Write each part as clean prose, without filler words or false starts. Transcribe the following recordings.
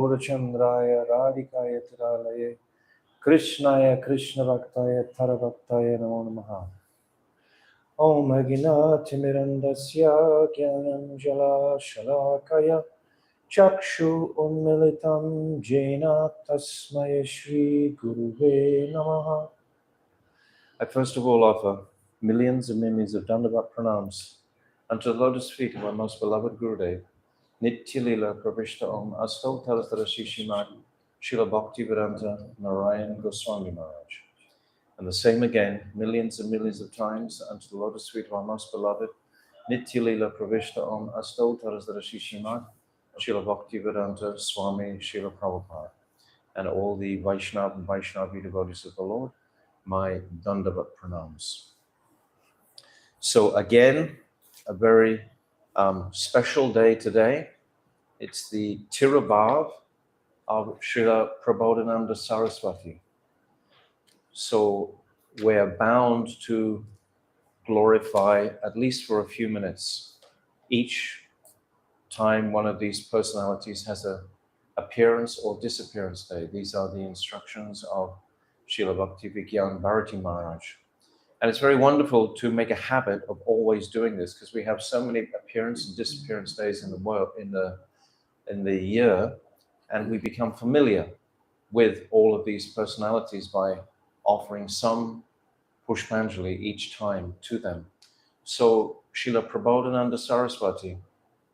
Chandraya Radhikaya Tiralaye Krishnaya Krishna Bhaktaya Tarabhaktaya Namo Namaha. Om Aginaatimirandasya Gyananjala Shalakaya Chakshu Unmilitam Jena Tasmaya Shri Guruve Namaha. I first of all offer millions and millions of Dandavat pranams unto the lotus feet of our most beloved Gurudev, Nitya Lila Pravishta Om Astal Talasara Shishimad Srila Bhaktivedanta Narayan Goswami Maharaj. And the same again, millions and millions of times unto the lotus feet of our most beloved Nitya Lila Pravishta Om Astal Talasara Shishimad Srila Bhaktivedanta Swami Srila Prabhupada. And all the Vaishnava and Vaishnavi devotees of the Lord, my Dandavat pranams. So again, a very special day today. It's the Tirubhav of Srila Prabodhananda Saraswati. So we're bound to glorify, at least for a few minutes, each time one of these personalities has a appearance or disappearance day. These are the instructions of Srila Bhakti Vigyan Bharati Maharaj. And it's very wonderful to make a habit of always doing this, because we have so many appearance and disappearance days in the world, in the year, and we become familiar with all of these personalities by offering some Pushpanjali each time to them. So Srila Prabodhananda Saraswati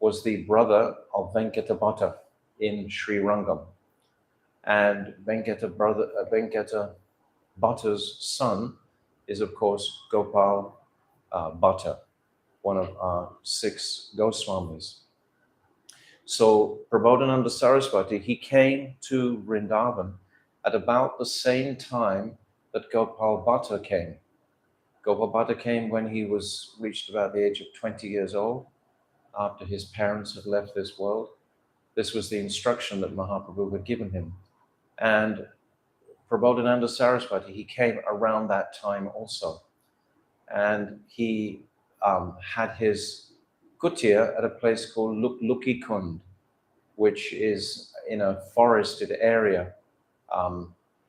was the brother of Venkata Bhatta in Sri Rangam. And Venkata Bhatta's son is, of course, Gopal Bhatta, one of our 6 Goswamis. So Prabodhananda Saraswati, he came to Vrindavan at about the same time that Gopal Bhatta came. Gopal Bhatta came when he reached about the age of 20 years old, after his parents had left this world. This was the instruction that Mahaprabhu had given him. And Prabodhananda Saraswati, he came around that time also. And he had his kutir at a place called Lukikund, which is in a forested area,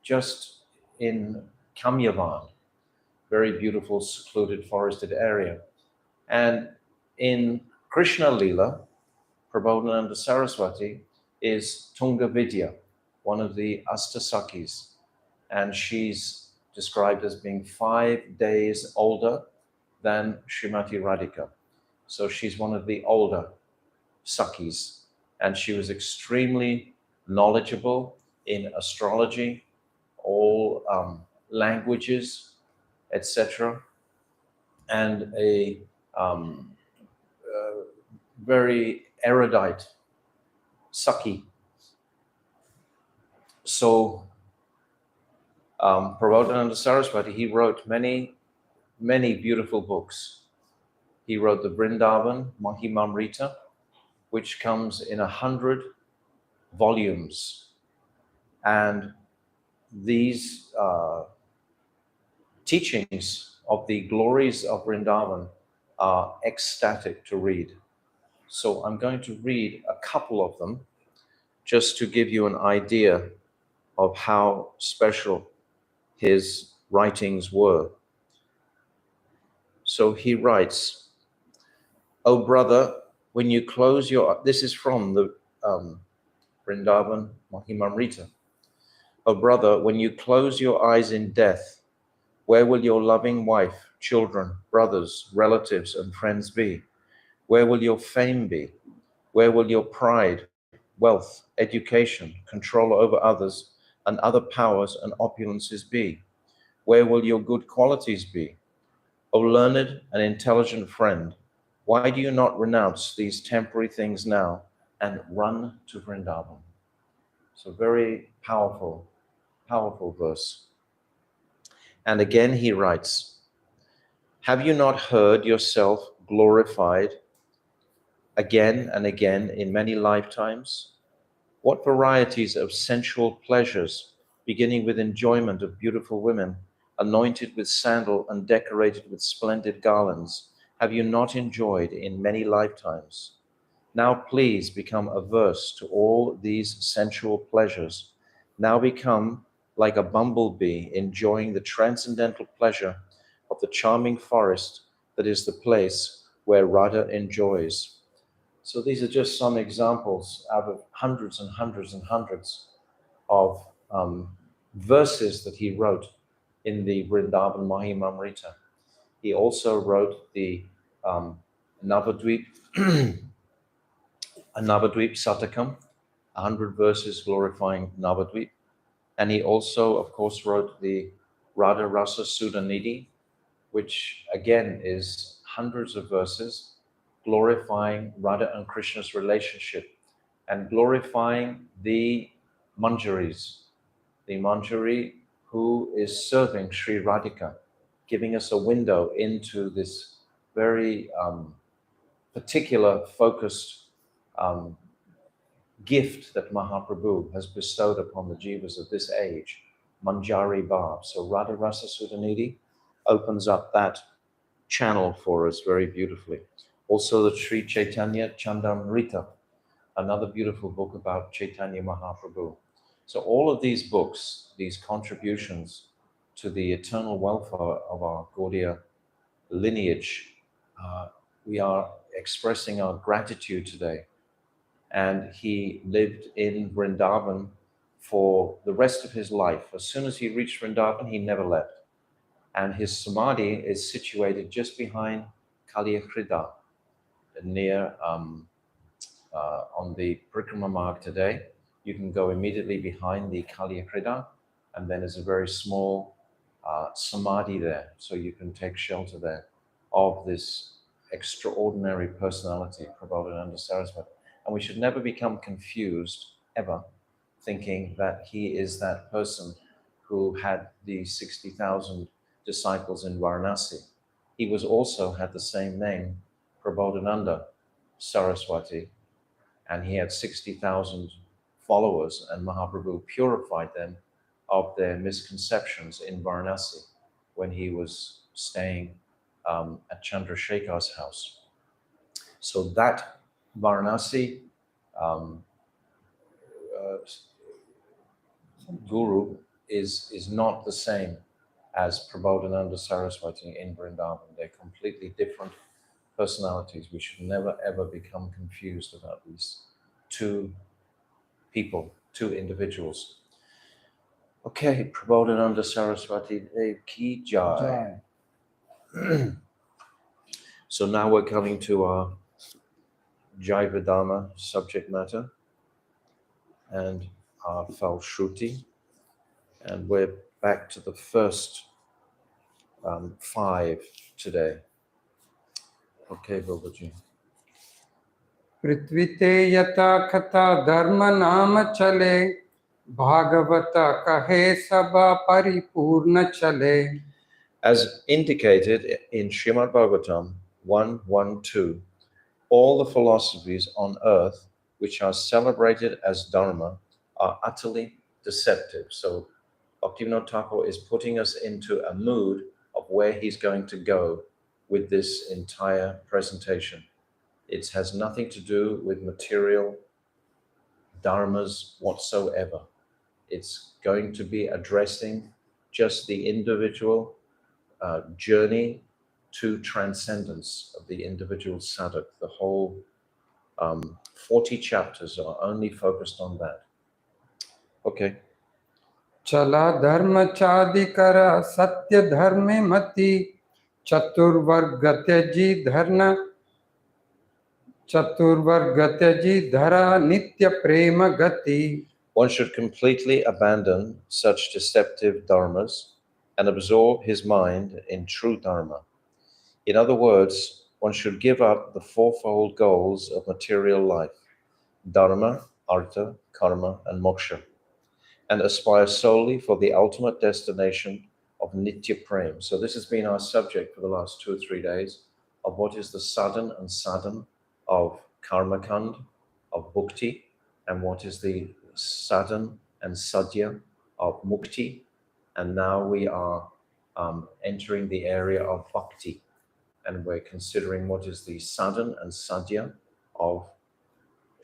just in Kamyavan, very beautiful, secluded, forested area. And in Krishna Lila, Prabodhananda Saraswati is Tunga Vidya, one of the Astasakis. And she's described as being 5 days older than Srimati Radhika. So she's one of the older Sakis. And she was extremely knowledgeable in astrology, all languages, etc. And a very erudite Saki. So Prabodhananda Saraswati, he wrote many, many beautiful books. He wrote the Vrindavan Mahimamrita, which comes in 100 volumes. And these teachings of the glories of Vrindavan are ecstatic to read. So I'm going to read a couple of them just to give you an idea of how special his writings were. So he writes, "O brother, when you close your..." This is from the Vrindavan Mahimamrita. "O brother, when you close your eyes in death, where will your loving wife, children, brothers, relatives, and friends be? Where will your fame be? Where will your pride, wealth, education, control over others, and other powers and opulences be? Where will your good qualities be? O learned and intelligent friend, why do you not renounce these temporary things now and run to Vrindavan?" So very powerful, powerful verse. And again he writes, "Have you not heard yourself glorified again and again in many lifetimes? What varieties of sensual pleasures, beginning with enjoyment of beautiful women, anointed with sandal and decorated with splendid garlands, have you not enjoyed in many lifetimes? Now please become averse to all these sensual pleasures. Now become like a bumblebee enjoying the transcendental pleasure of the charming forest that is the place where Radha enjoys. So these are just some examples out of hundreds and hundreds and hundreds of verses that he wrote in the Vrindavan Mahimamrita. He also wrote the Navadvip, a Navadvip Satakam, 100 verses glorifying Navadvip. And he also, of course, wrote the Radha Rasa Sudanidhi, which again is hundreds of verses glorifying Radha and Krishna's relationship and glorifying the Manjaris, the Manjari who is serving Sri Radhika, giving us a window into this very particular focused gift that Mahaprabhu has bestowed upon the jivas of this age, Manjari Bhav. So Radha Rasa Sudanidhi opens up that channel for us very beautifully. Also the Sri Chaitanya Chandamrita, another beautiful book about Chaitanya Mahaprabhu. So all of these books, these contributions to the eternal welfare of our Gaudiya lineage, we are expressing our gratitude today. And he lived in Vrindavan for the rest of his life. As soon as he reached Vrindavan, he never left. And his samadhi is situated just behind Kaliyakrida, near on the Parikrama Marg today. You can go immediately behind the Kaliyakrida, and then there's a very small samadhi there, so you can take shelter there of this extraordinary personality, Prabodhananda Saraswati. And we should never become confused, ever, thinking that he is that person who had the 60,000 disciples in Varanasi. He was also had the same name, Prabodhananda Saraswati, and he had 60,000 followers, and Mahaprabhu purified them of their misconceptions in Varanasi when he was staying at Chandrasekhar's house. So that Varanasi guru is not the same as Prabodhananda Saraswati in Vrindavan. They're completely different personalities. We should never ever become confused about these two people, two individuals. Okay, Prabodhananda Saraswati Dev Ki Jai. So now we're coming to our Jaiva-Dharma subject matter and our Falshruti. And we're back to the first 5 today. Okay, Babaji. पृथ्वीते यथा कथा धर्म नाम चले भागवत कहे सब परिपूर्ण चले. As indicated in Srimad Bhagavatam 1.1.2, all the philosophies on earth which are celebrated as Dharma are utterly deceptive. So Bhaktivinoda Thakur is putting us into a mood of where he's going to go with this entire presentation. It has nothing to do with material dharmas whatsoever. It's going to be addressing just the individual journey to transcendence of the individual sadhak. The whole 40 chapters are only focused on that. Okay. चला धर्म चादिकर सत्य धर्मे मति चतुर्वर्ग त्यजी धर्म चतुर्वर्ग त्यजी धरा नित्य प्रेम गति. One should completely abandon such deceptive dharmas and absorb his mind in true dharma. In other words, one should give up the fourfold goals of material life, dharma, artha, karma, and moksha, and aspire solely for the ultimate destination of nitya prem. So this has been our subject for the last 2 or 3 days of what is the sadhan and sadhan of karma kand, of bhukti, and what is the sadhan and sadhya of mukti. And now we are entering the area of bhakti, and we're considering what is the sadhan and sadhya of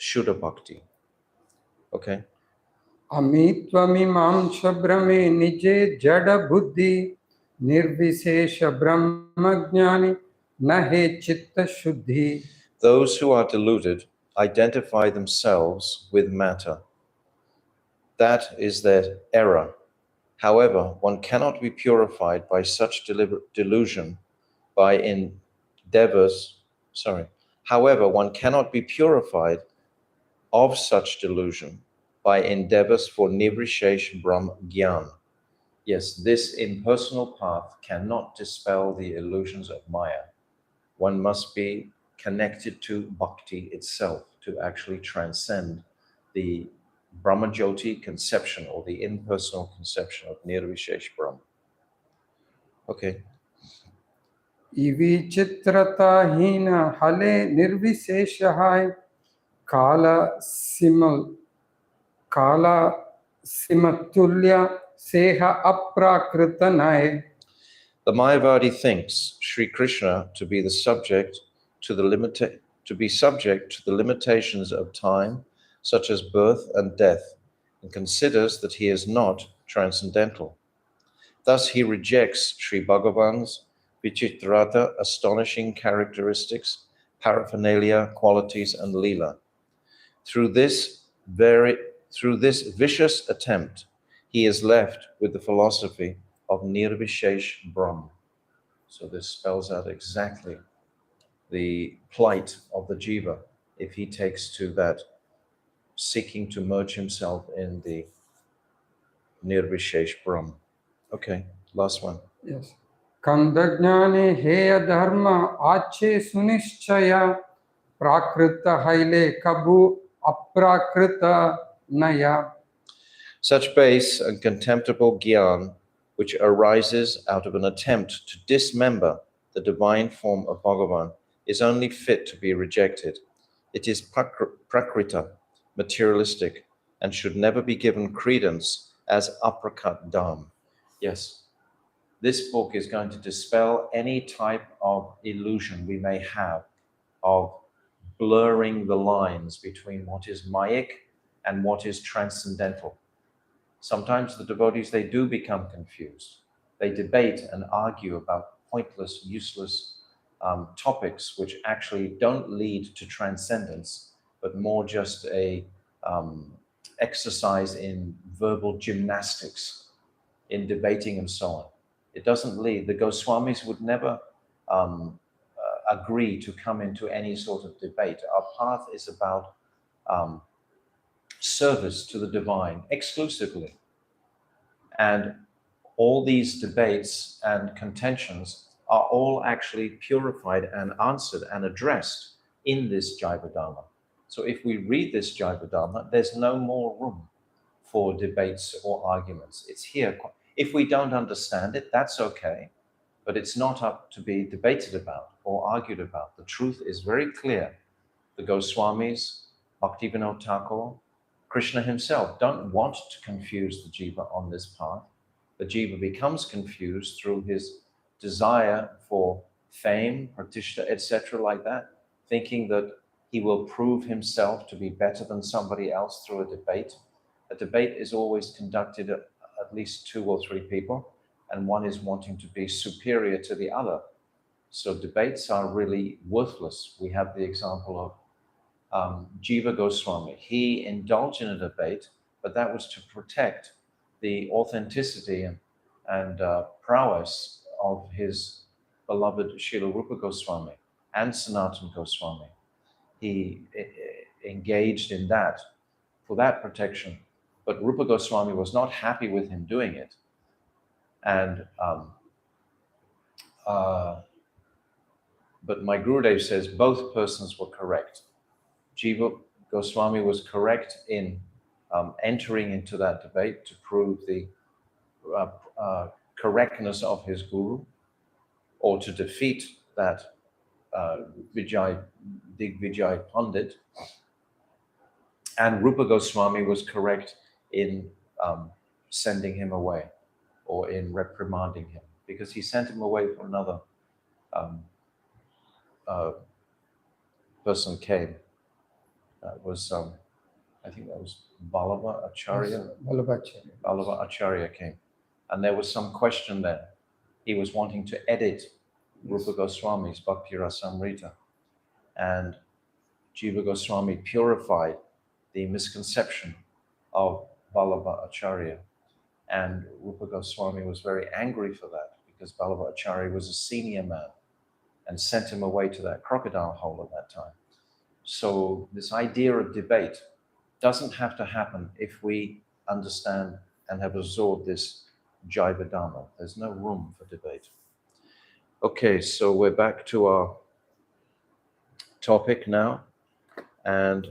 Shuddha Bhakti. Okay? अमित्वमिमां शब्रमे निजे जड बुद्धि निर्विशेष ब्रह्मज्ञानि न हे चित्त शुद्धि. Those who are deluded identify themselves with matter. That is their error. However, one cannot be purified by such delusion by endeavors. However, one cannot be purified of such delusion by endeavors for Nirvishesh Brahm Gyan. Yes, this impersonal path cannot dispel the illusions of Maya. One must be connected to bhakti itself to actually transcend the Brahmajyoti conception or the impersonal conception of Nirvishesh Brahm. Okay. इवि चित्रताहीन हले निर्विशेषहाय काल सिमतुल्य सेह अप्राकृत नय. The Mayavadi thinks Sri Krishna to be the subject to to be subject to the limitations of time, such as birth and death, and considers that he is not transcendental. Thus, he rejects Sri Bhagavan's Vichitrata, astonishing characteristics, paraphernalia, qualities, and lila. Through this vicious attempt, he is left with the philosophy of Nirvishesh Brahm. So this spells out exactly the plight of the jiva if he takes to that seeking to merge himself in the Nirvishesh Brahm. Okay, last one. Yes. कंदज्ञाने हेय धर्म आच्छे सुनिश्चय प्राकृत हैले कबू अप्राकृत नया. Such base and contemptible gyan, which arises out of an attempt to dismember the divine form of Bhagavan, is only fit to be rejected. It is prakrita, materialistic, and should never be given credence as aprakat dham. Yes, this book is going to dispel any type of illusion we may have of blurring the lines between what is mayic and what is transcendental. Sometimes the devotees, they do become confused. They debate and argue about pointless, useless topics which actually don't lead to transcendence, but more just a exercise in verbal gymnastics, in debating and so on. It doesn't lead. The Goswamis would never agree to come into any sort of debate. Our path is about service to the divine exclusively. And all these debates and contentions are all actually purified and answered and addressed in this Jaiva-Dharma. So if we read this Jaiva-Dharma, there's no more room for debates or arguments. It's here. If we don't understand it, that's okay, but it's not up to be debated about or argued about. The truth is very clear. The Goswamis, Bhaktivinoda Thakur, Krishna himself don't want to confuse the jiva on this path. The jiva becomes confused through his desire for fame, pratishtha, etc., like that, thinking that he will prove himself to be better than somebody else through a debate. A debate is always conducted at least 2 or 3 people, and one is wanting to be superior to the other. So debates are really worthless. We have the example of Jiva Goswami. He indulged in a debate, but that was to protect the authenticity and prowess of his beloved Srila Rupa Goswami and Sanatana Goswami. He engaged in that for that protection, but Rupa Goswami was not happy with him doing it. And but my Gurudev says both persons were correct. Jiva Goswami was correct in entering into that debate to prove the correctness of his guru, or to defeat that Digvijay Pandit. And Rupa Goswami was correct in sending him away or in reprimanding him, because he sent him away for another person came. That was, I think that was Ballava Acharya. Vallabhacharya. Ballava Acharya came. And there was some question there. He was wanting to edit Rupa Goswami's Bhakti Rasamrita. And Jiva Goswami purified the misconception of Ballava Acharya. And Rupa Goswami was very angry for that because Ballava Acharya was a senior man and sent him away to that crocodile hole at that time. So this idea of debate doesn't have to happen if we understand and have absorbed this Jaiva-Dharma. There's no room for debate. Okay, so we're back to our topic now. And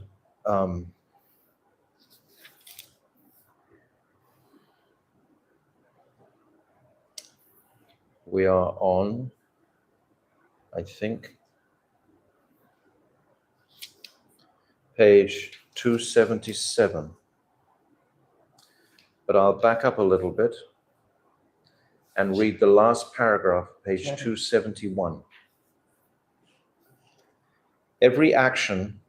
we are on, I think, page 277. But I'll back up a little bit and read the last paragraph, page 271. Every action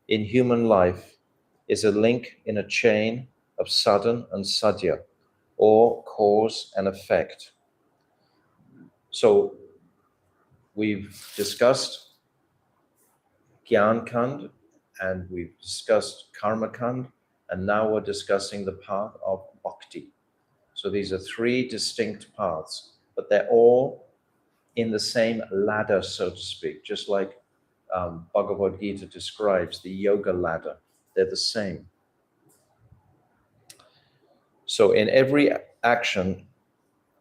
in human life is a link in a chain of sadhan and sadhya, or cause and effect. So we've discussed Gyan Kand, and we've discussed Karma Kand, and now we're discussing the path of Bhakti. So these are three distinct paths, but they're all in the same ladder, so to speak, just like Bhagavad Gita describes the yoga ladder. They're the same. So in every action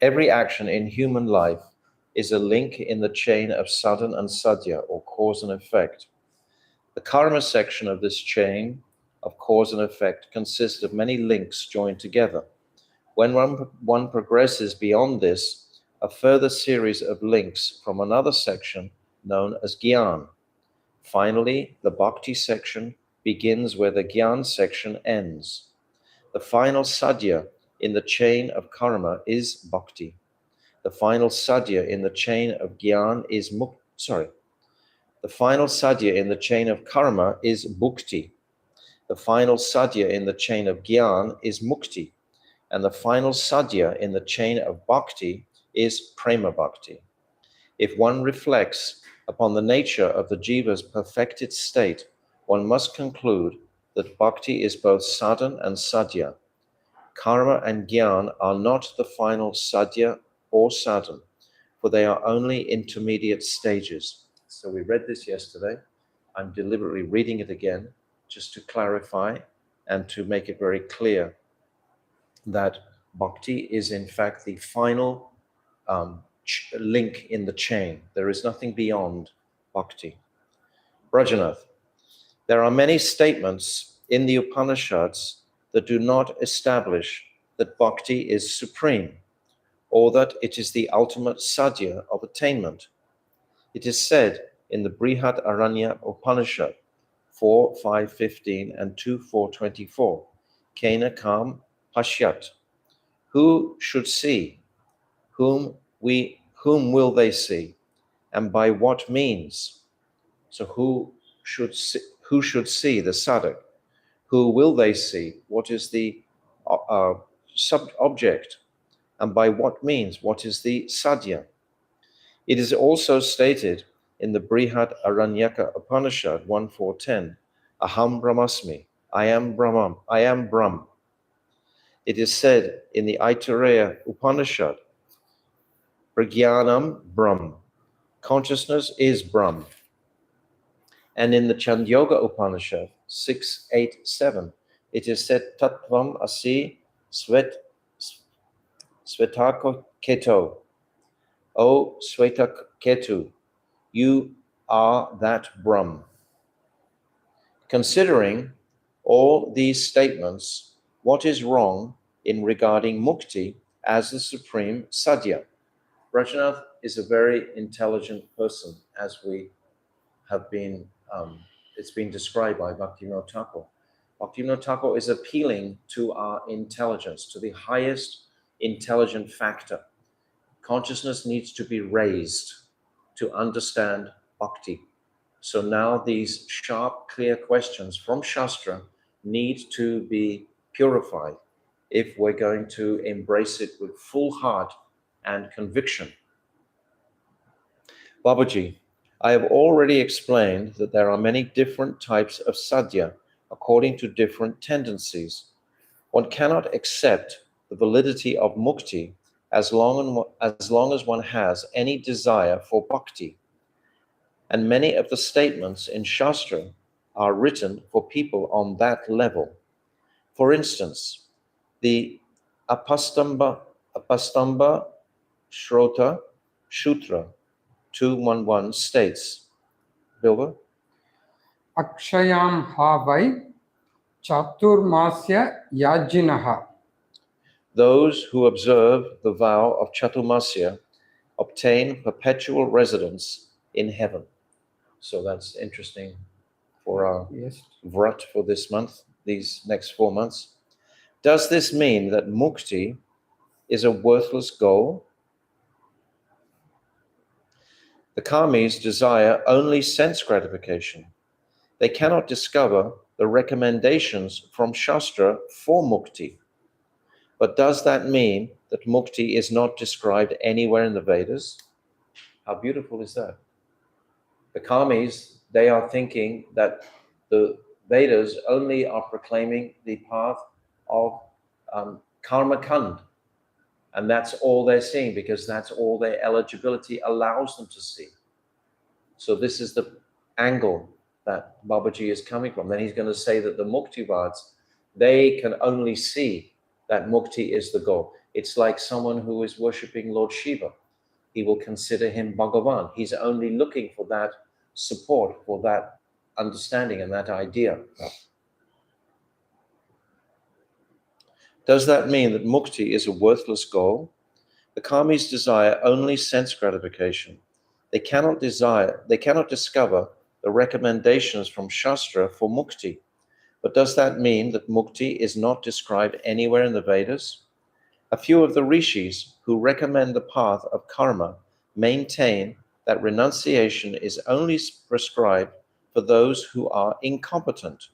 in human life is a link in the chain of sadhan and sadhya, or cause and effect. The karma section of this chain of cause and effect consists of many links joined together. When one progresses beyond this, a further series of links from another section known as Gyan. Finally, the Bhakti section begins where the Gyan section ends. The final sadhya in the chain of karma is Bhakti. The final sadhya in the chain of Gyan is The final sadhya in the chain of karma is Bhukti. The final sadhya in the chain of Gyan is Mukti. And the final sadhya in the chain of Bhakti is Prema Bhakti. If one reflects upon the nature of the jiva's perfected state, one must conclude that Bhakti is both sadhan and sadhya. Karma and Gyan are not the final sadhya or sadhan, for they are only intermediate stages. So we read this yesterday. I'm deliberately reading it again, just to clarify and to make it very clear that Bhakti is in fact the final link in the chain. There is nothing beyond Bhakti. Brajanath, there are many statements in the Upanishads that do not establish that Bhakti is supreme, or that it is the ultimate sadhya of attainment. It is said in the Brihad Aranya Upanishad 4.5.15 and 2.4.24, Kena Kam Pashyat, who should see? Whom will they see? And by what means? So who should see the sadhak? Who will they see? What is the sub-object? And by what means? What is the sadhya? It is also stated in the Brihad Aranyaka Upanishad 1.4.10, Aham Brahmasmi, I am Brahman, I am Brahm. It is said in the Aitareya Upanishad, Pragyanam Brahm, consciousness is Brahm. And in the Chandyoga Upanishad 6.8.7, it is said, Tattvam Asi Svetako Keto, O Svetaketu, you are that Brahm. Considering all these statements, what is wrong in regarding mukti as the supreme sadhya? Rajanath is a very intelligent person, as we have been, it's been described by Bhaktivinoda Thakur. Bhaktivinoda Thakur is appealing to our intelligence, to the highest intelligent factor. Consciousness needs to be raised to understand bhakti. So now these sharp, clear questions from Shastra need to be purified if we're going to embrace it with full heart and conviction. Babaji, I have already explained that there are many different types of sadhya according to different tendencies. One cannot accept the validity of mukti as long as one has any desire for bhakti. And many of the statements in Shastra are written for people on that level. For instance, the Apastamba Shrota Shutra 211 states, Bilva, Akshayam havai chaturmasya yajinaha. those who observe the vow of Chaturmasya obtain perpetual residence in heaven. So that's interesting for our Yes. vrat for this month, these next 4 months. Does this mean that mukti is a worthless goal? The karmis desire only sense gratification. They cannot discover the recommendations from Shastra for mukti. But does that mean that mukti is not described anywhere in the Vedas? How beautiful is that? The karmis, they are thinking that the Vedas only are proclaiming the path of karma kand. And that's all they're seeing because that's all their eligibility allows them to see. So this is the angle that Babaji is coming from. Then he's going to say that the Muktivads, they can only see that Mukti is the goal. It's like someone who is worshipping Lord Shiva. He will consider him Bhagavan. He's only looking for that support, for that understanding and that idea. Does that mean that Mukti is a worthless goal? The karmis desire only sense gratification. They cannot discover the recommendations from Shastra for mukti. But does that mean that mukti is not described anywhere in the Vedas? A few of the rishis who recommend the path of karma maintain that renunciation is only prescribed for those who are incompetent,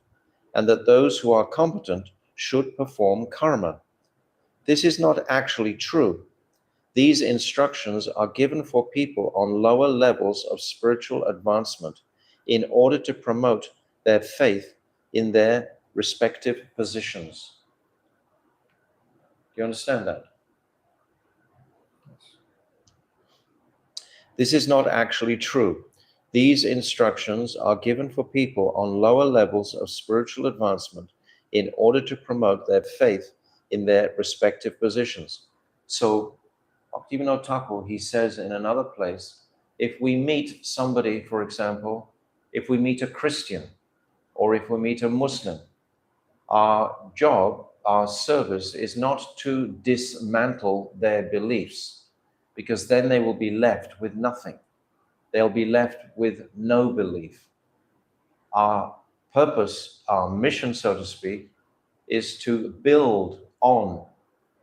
and that those who are competent should perform karma. This is not actually true. These instructions are given for people on lower levels of spiritual advancement in order to promote their faith in their respective positions. Do you understand that? This is not actually true. These instructions are given for people on lower levels of spiritual advancement in order to promote their faith in their respective positions. So, Bhaktivinoda Thakur, he says in another place, if we meet somebody, for example, if we meet a Christian or if we meet a Muslim, our job, our service is not to dismantle their beliefs, because then they will be left with nothing. They'll be left with no belief. Our purpose, our mission, so to speak, is to build on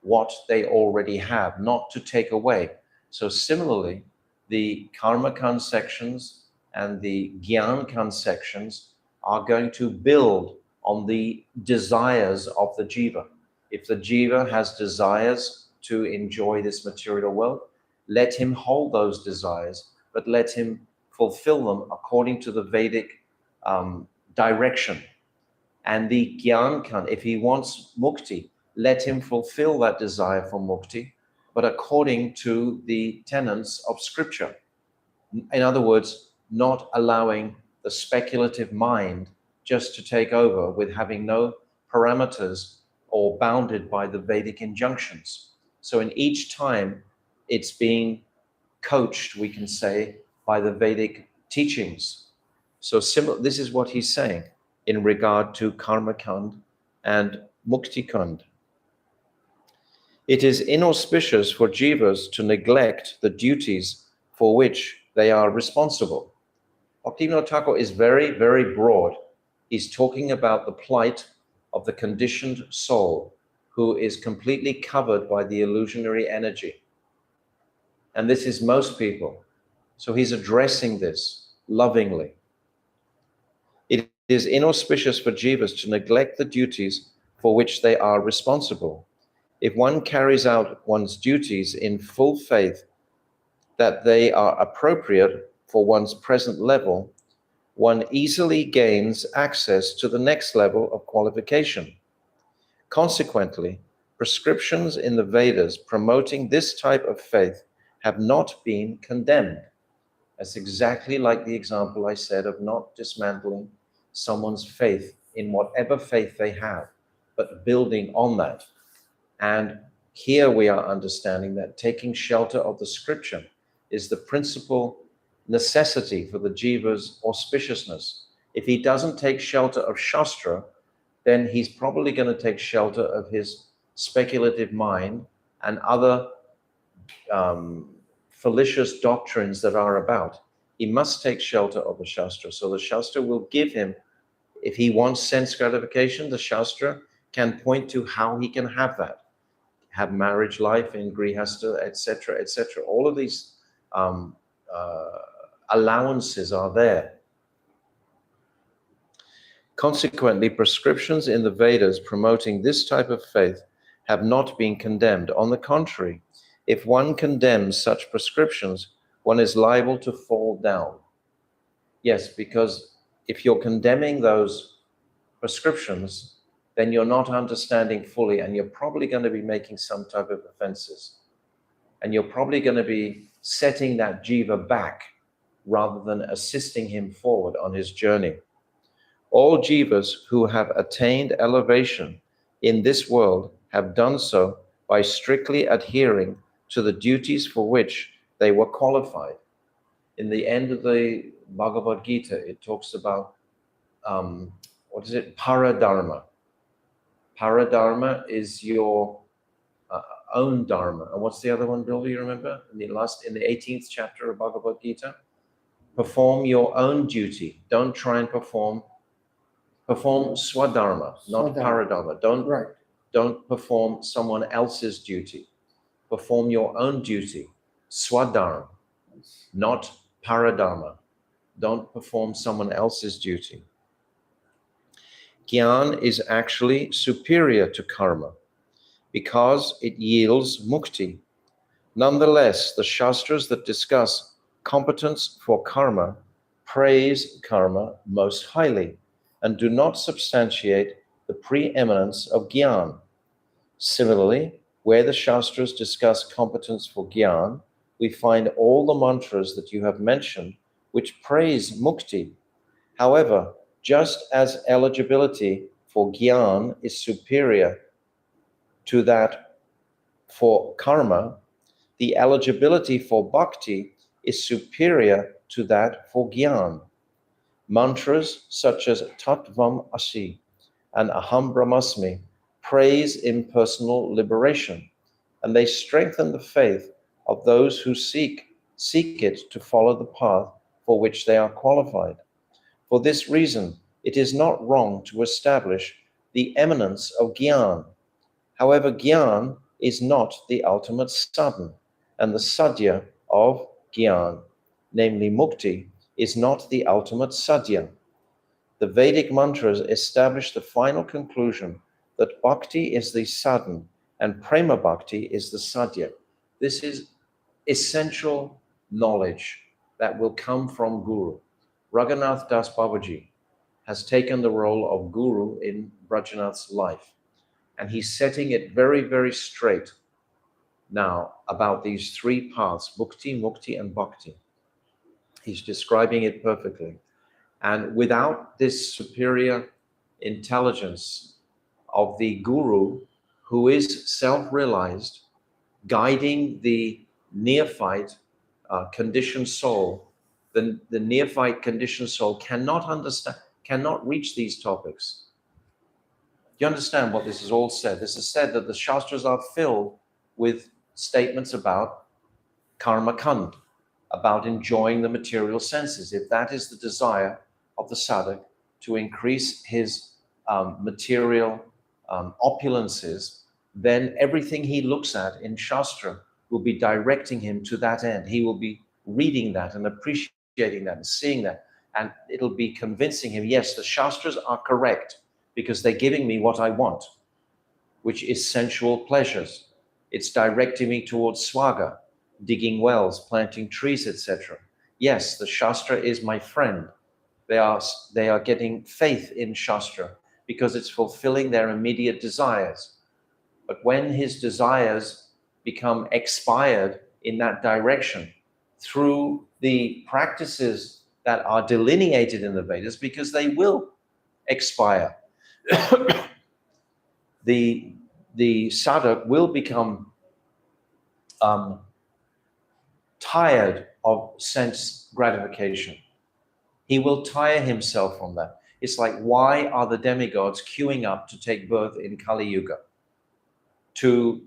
what they already have, not to take away. So similarly, the karma kand sections and the gyan kand sections are going to build on the desires of the jiva. If the jiva has desires to enjoy this material world, let him hold those desires, but let him fulfill them according to the Vedic direction. And the gyan kand, if he wants mukti, let him fulfill that desire for mukti, but according to the tenets of scripture. In other words, not allowing the speculative mind just to take over with having no parameters or bounded by the Vedic injunctions. So in each time, it's being coached, we can say, by the Vedic teachings. So this is what he's saying in regard to karma kand and mukti kand. It is inauspicious for jivas to neglect the duties for which they are responsible. Bhaktivinoda Thakur is very, very broad. He's talking about the plight of the conditioned soul who is completely covered by the illusionary energy. And this is most people. So he's addressing this lovingly. is inauspicious for jivas to neglect the duties for which they are responsible. If one carries out one's duties in full faith that they are appropriate for one's present level, one easily gains access to the next level of qualification. Consequently, prescriptions in the Vedas promoting this type of faith have not been condemned. That's exactly like the example I said of not dismantling someone's faith in whatever faith they have, but building on that. And here we are understanding that taking shelter of the scripture is the principal necessity for the jiva's auspiciousness. If he doesn't take shelter of Shastra, then he's probably going to take shelter of his speculative mind and other fallacious doctrines that are about. He must take shelter of the Shastra. So the Shastra will give him, if he wants sense gratification, the Shastra can point to how he can have that. Have marriage life in grihastha, etc., etc. All of these allowances are there. Consequently, prescriptions in the Vedas promoting this type of faith have not been condemned. On the contrary, if one condemns such prescriptions, one is liable to fall down. Yes, because if you're condemning those prescriptions, then you're not understanding fully, and you're probably going to be making some type of offenses. And you're probably going to be setting that jiva back rather than assisting him forward on his journey. All jivas who have attained elevation in this world have done so by strictly adhering to the duties for which they were qualified. In the end of the Bhagavad Gita, it talks about, Paradharma. Paradharma is your own dharma. And what's the other one, Bill? Do you remember? In the 18th chapter of Bhagavad Gita, perform your own duty. Don't try and perform swadharma, not paradharma. Don't perform someone else's duty. Perform your own duty, swadharma, not paradharma. Don't perform someone else's duty. Gyan is actually superior to karma because it yields mukti. Nonetheless, the Shastras that discuss competence for karma praise karma most highly and do not substantiate the preeminence of Gyan. Similarly, where the Shastras discuss competence for Gyan, we find all the mantras that you have mentioned which praise mukti. However, just as eligibility for Gyan is superior to that for karma, the eligibility for bhakti is superior to that for Gyan. Mantras such as Tattvam Asi and Aham Brahmasmi praise impersonal liberation, and they strengthen the faith of those who seek it to follow the path for which they are qualified. For this reason, it is not wrong to establish the eminence of Gyan. However, Gyan is not the ultimate sadhan, and the sadhya of Gyan, namely mukti, is not the ultimate sadhya. The Vedic mantras establish the final conclusion that bhakti is the sadhan and prema bhakti is the sadhya. This is essential knowledge that will come from Guru. Raghunath Das Babaji has taken the role of Guru in Brajanath's life, and he's setting it very, very straight now about these three paths, bhukti, mukti, and bhakti. He's describing it perfectly. And without this superior intelligence of the Guru, who is self-realized, guiding the neophyte conditioned soul, the neophyte conditioned soul cannot understand, cannot reach these topics. Do you understand what this is all said? This is said that the Shastras are filled with statements about karma kand, about enjoying the material senses. If that is the desire of the sadhak, to increase his material opulences, then everything he looks at in Shastra will be directing him to that end. He will be reading that and appreciating that and seeing that. and it'll be convincing him, yes, the Shastras are correct because they're giving me what I want, which is sensual pleasures. It's directing me towards swaga, digging wells, planting trees, etc. Yes, the Shastra is my friend. They are getting faith in Shastra because it's fulfilling their immediate desires. But when his desires become expired in that direction through the practices that are delineated in the Vedas, because they will expire, the sadhak will become tired of sense gratification. He will tire himself from that. It's like, why are the demigods queuing up to take birth in Kali Yuga? To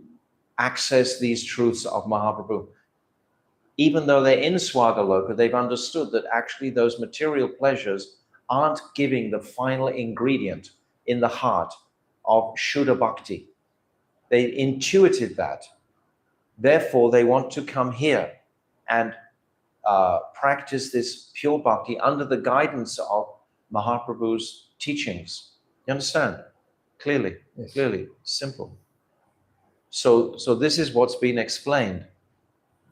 access these truths of Mahaprabhu. Even though they're in Swagaloka, they've understood that actually those material pleasures aren't giving the final ingredient in the heart of Shuddha Bhakti. They intuited that. Therefore, they want to come here and practice this pure bhakti under the guidance of Mahaprabhu's teachings. You understand? Clearly, Yes. clearly, simple. So this is what's been explained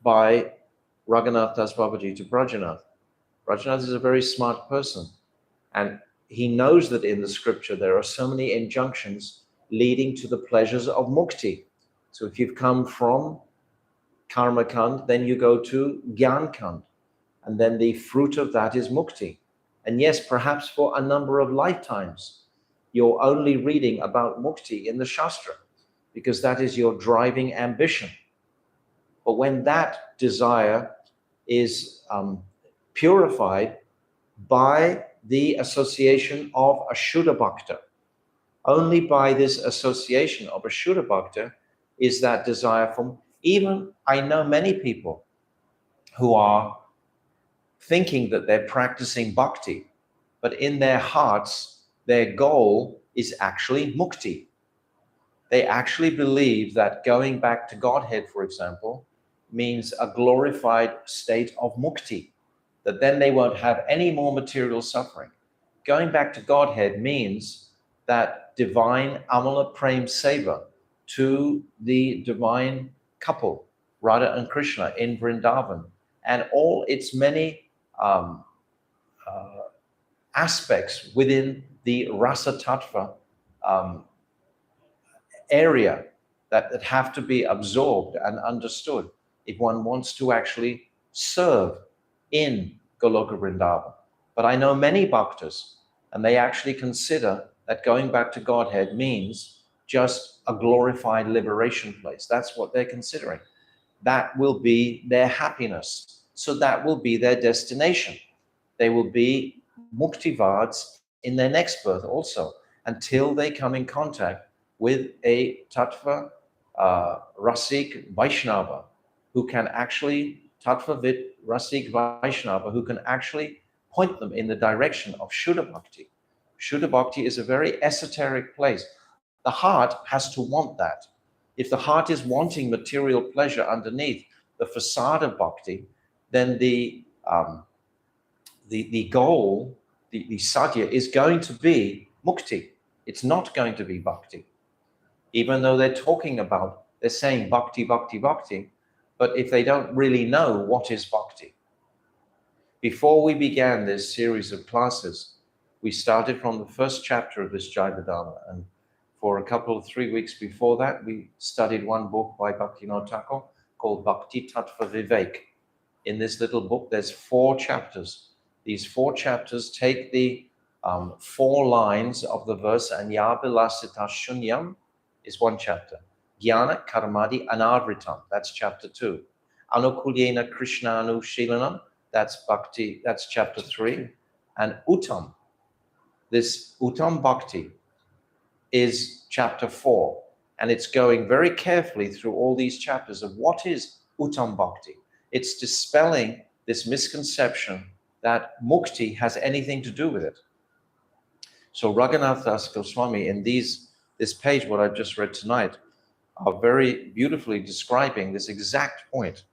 by Raghunath Das Babaji to Brajanath. Brajanath is a very smart person, and he knows that in the scripture there are so many injunctions leading to the pleasures of mukti. So if you've come from karma kand, then you go to gyan kand, and then the fruit of that is mukti. And yes, perhaps for a number of lifetimes, you're only reading about mukti in the Shastra, because that is your driving ambition. But when that desire is purified by the association of a Shuddha Bhakta, only by this association of a Shuddha Bhakta is that desire from, even I know many people who are thinking that they're practicing bhakti, but in their hearts, their goal is actually mukti. They actually believe that going back to Godhead, for example, means a glorified state of mukti, that then they won't have any more material suffering. Going back to Godhead means that divine Amala Prem Seva to the divine couple, Radha and Krishna in Vrindavan, and all its many aspects within the Rasa Tattva area that have to be absorbed and understood if one wants to actually serve in Goloka Vrindavan. But I know many bhaktas, and they actually consider that going back to Godhead means just a glorified liberation place. That's what they're considering. That will be their happiness. So that will be their destination. They will be muktivads in their next birth also, until they come in contact with a tattva rasik Vaishnava who can actually, tattvavit rasik Vaishnava who can actually point them in the direction of Shuddha Bhakti. Shuddha Bhakti is a very esoteric place. The heart has to want that. If the heart is wanting material pleasure underneath the facade of bhakti, then the goal, the sadhya, is going to be mukti. It's not going to be bhakti. Even though they're saying bhakti, bhakti, bhakti, but if they don't really know what is bhakti. Before we began this series of classes, we started from the first chapter of this Jaiva-Dharma, and for a couple of 3 weeks before that, we studied one book by Bhaktivinoda Thakur called Bhakti Tattva Vivek. In this little book, there's 4 chapters. These 4 chapters take the 4 lines of the verse, Anyabilasita Shunyam is 1 chapter. Jnana Karmadi Anavritam, that's chapter 2. Anukulyena Krishnanu Shilanam, that's Bhakti, that's chapter 3. And Uttam, this Uttam Bhakti, is chapter 4, and it's going very carefully through all these chapters of what is Uttam Bhakti. It's dispelling this misconception that mukti has anything to do with it. So Raghunath Das Goswami in this page, what I've just read tonight, are very beautifully describing this exact point,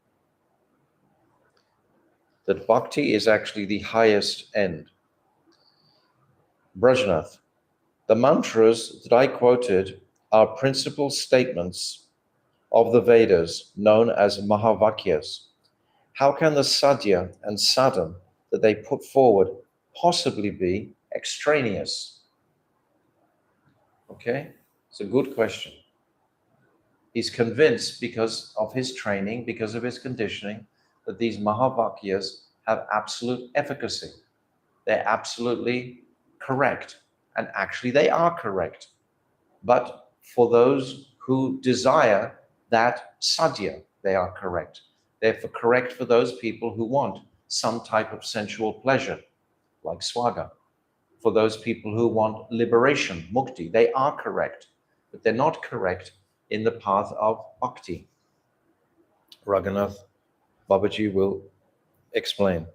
that bhakti is actually the highest end. Brajnath, the mantras that I quoted are principal statements of the Vedas known as Mahavakyas. How can the sadhya and sadhan that they put forward possibly be extraneous? Okay, it's a good question. He's convinced because of his training, because of his conditioning, that these Mahavakyas have absolute efficacy. They're absolutely correct. And actually, they are correct. But for those who desire that sadhya, they are correct. They're correct for those people who want some type of sensual pleasure, like swaga. For those people who want liberation, mukti, they are correct. But they're not correct in the path of bhakti. Raghunath Babaji will explain.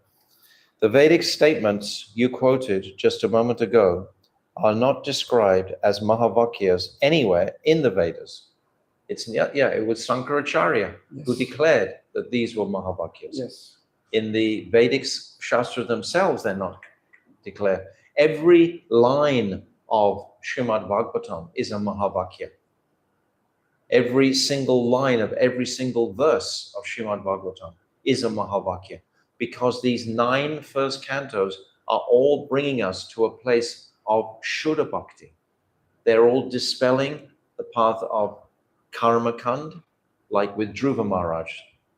The Vedic statements you quoted just a moment ago are not described as Mahavakyas anywhere in the Vedas. It was Sankaracharya who declared that these were Mahavakyas. Yes. In the Vedic Shastras themselves, they're not declared. Every line of Srimad Bhagavatam is a Mahavakya. Every single line of every single verse of Srimad Bhagavatam is a Mahavakya, because these 9 first cantos are all bringing us to a place of Shuddha Bhakti. They're all dispelling the path of Karma Kand, like with Dhruva Maharaj,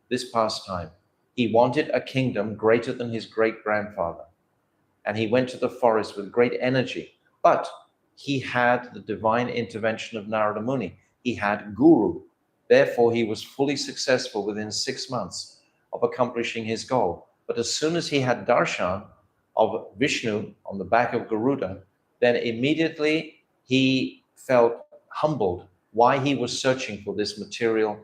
this pastime. He wanted a kingdom greater than his great-grandfather, and he went to the forest with great energy, but he had the divine intervention of Narada Muni. He had Guru. Therefore, he was fully successful within 6 months of accomplishing his goal. But as soon as he had darshan of Vishnu on the back of Garuda, then immediately he felt humbled why he was searching for this material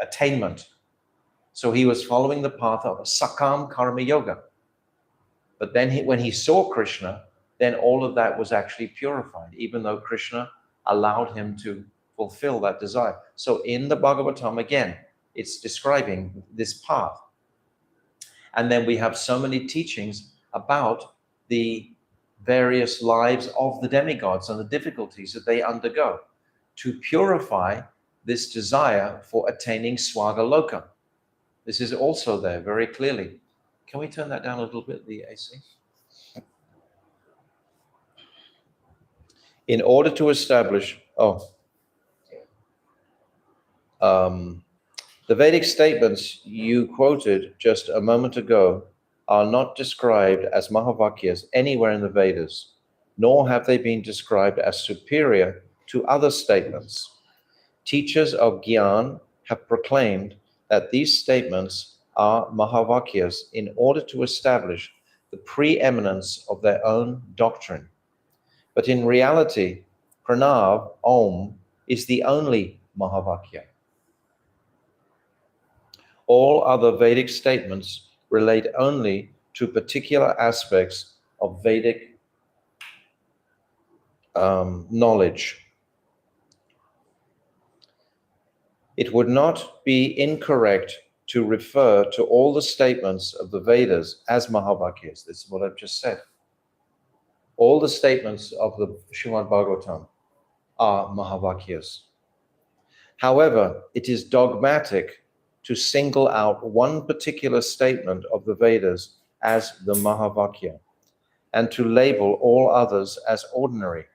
attainment. So he was following the path of Sakam Karma Yoga. But then when he saw Krishna, then all of that was actually purified, even though Krishna allowed him to fulfill that desire. So in the Bhagavatam, again, it's describing this path. And then we have so many teachings about the various lives of the demigods and the difficulties that they undergo to purify this desire for attaining Swagaloka. This is also there very clearly. Can we turn that down a little bit, the AC? In order to establish, the Vedic statements you quoted just a moment ago are not described as Mahavakyas anywhere in the Vedas, nor have they been described as superior to other statements. Teachers of Gyan have proclaimed that these statements are Mahavakyas in order to establish the preeminence of their own doctrine. But in reality, Pranav, Om, is the only Mahavakya. All other Vedic statements relate only to particular aspects of Vedic knowledge. It would not be incorrect to refer to all the statements of the Vedas as Mahavakyas. This is what I've just said. All the statements of the Srimad Bhagavatam are Mahavakyas. However, it is dogmatic to single out one particular statement of the Vedas as the Mahavakya and to label all others as ordinary.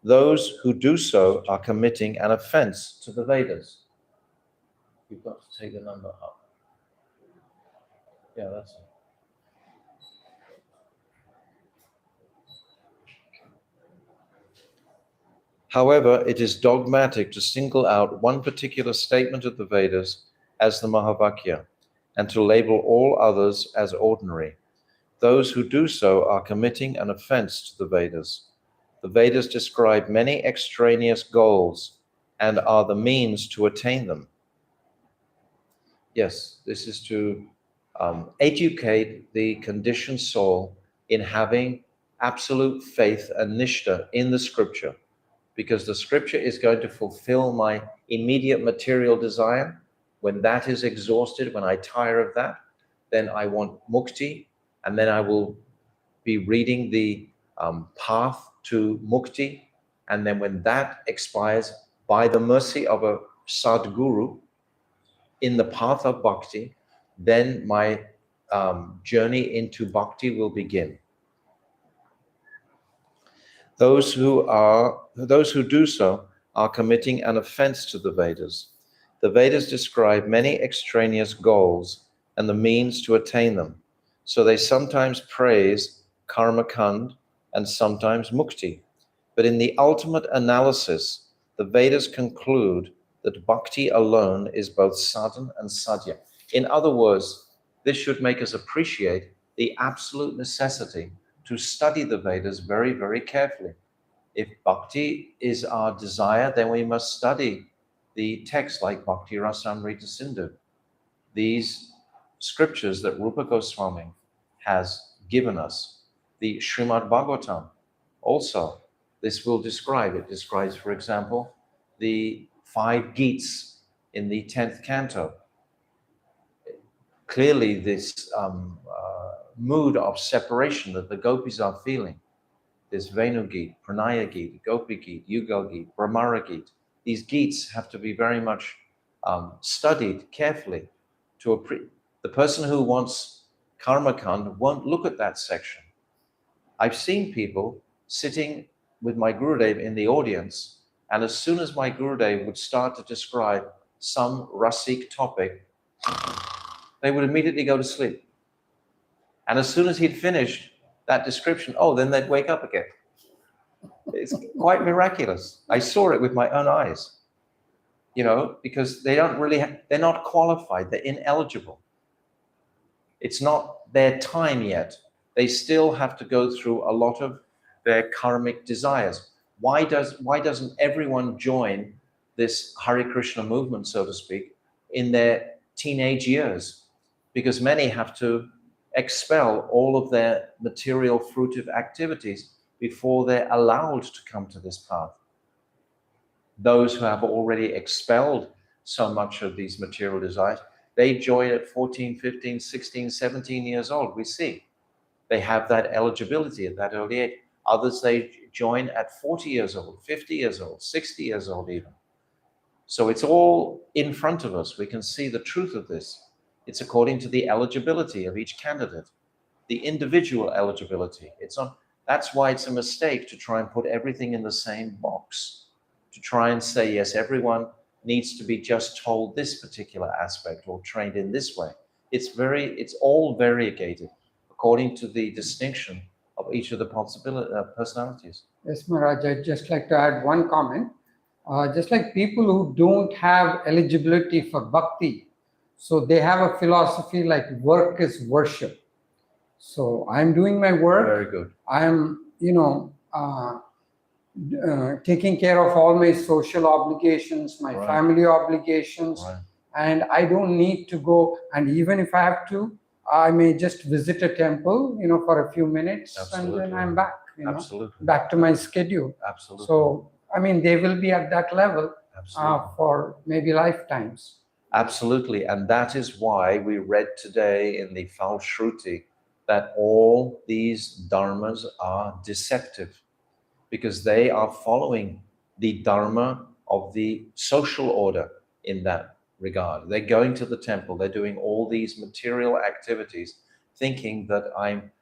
Those who do so are committing an offense to the Vedas. You've got to take the number up. Yeah, that's it. However, it is dogmatic to single out one particular statement of the Vedas as the Mahavakya and to label all others as ordinary. Those who do so are committing an offense to the Vedas. The Vedas describe many extraneous goals and are the means to attain them. Yes, this is to educate the conditioned soul in having absolute faith and nishta in the scripture, because the scripture is going to fulfill my immediate material desire. When that is exhausted, when I tire of that, then I want mukti, and then I will be reading the path to mukti, and then when that expires, by the mercy of a sadguru in the path of bhakti, then my journey into bhakti will begin. Those who do so are committing an offense to the Vedas. The Vedas describe many extraneous goals and the means to attain them. So they sometimes praise karma kand and sometimes mukti. But in the ultimate analysis, the Vedas conclude that bhakti alone is both sadhana and sadhya. In other words, this should make us appreciate the absolute necessity to study the Vedas very, very carefully. If bhakti is our desire, then we must study the texts like Bhakti Rasamrita Sindhu, these scriptures that Rupa Goswami has given us, the Srimad Bhagavatam. Also, this will describe, it describes, for example, the 5 Geets in the 10th canto. Clearly, this mood of separation that the gopis are feeling. There's Venu Geet, Pranaya Geet, Gopi Geet, Yugal Geet, Brahmara Geet. These Geets have to be very much studied carefully. The person who wants Karma Kand won't look at that section. I've seen people sitting with my Gurudev in the audience, and as soon as my Gurudev would start to describe some Rasik topic, they would immediately go to sleep. And as soon as he'd finished that description, then they'd wake up again. It's quite miraculous. I saw it with my own eyes, because they don't really, they're not qualified, they're ineligible. It's not their time yet. They still have to go through a lot of their karmic desires. Why doesn't everyone join this Hare Krishna movement, so to speak, in their teenage years? Because many have to expel all of their material fruitive activities before they're allowed to come to this path. Those who have already expelled so much of these material desires, they join at 14, 15, 16, 17 years old. We see they have that eligibility at that early age. Others, they join at 40 years old, 50 years old, 60 years old even. So it's all in front of us. We can see the truth of this. It's according to the eligibility of each candidate, the individual eligibility. That's why it's a mistake to try and put everything in the same box, to try and say, yes, everyone needs to be just told this particular aspect or trained in this way. It's all variegated according to the distinction of each of the personalities. Yes, Maharaj, I'd just like to add one comment. Just like people who don't have eligibility for bhakti, so they have a philosophy like work is worship. So I'm doing my work. Very good. I'm, taking care of all my social obligations, my family obligations, and I don't need to go. And even if I have to, I may just visit a temple, for a few minutes. Absolutely. And then I'm back, back to my schedule. Absolutely. So, they will be at that level for maybe lifetimes. Absolutely. And that is why we read today in the Falshruti that all these dharmas are deceptive, because they are following the dharma of the social order in that regard. They're going to the temple, they're doing all these material activities, thinking that I'm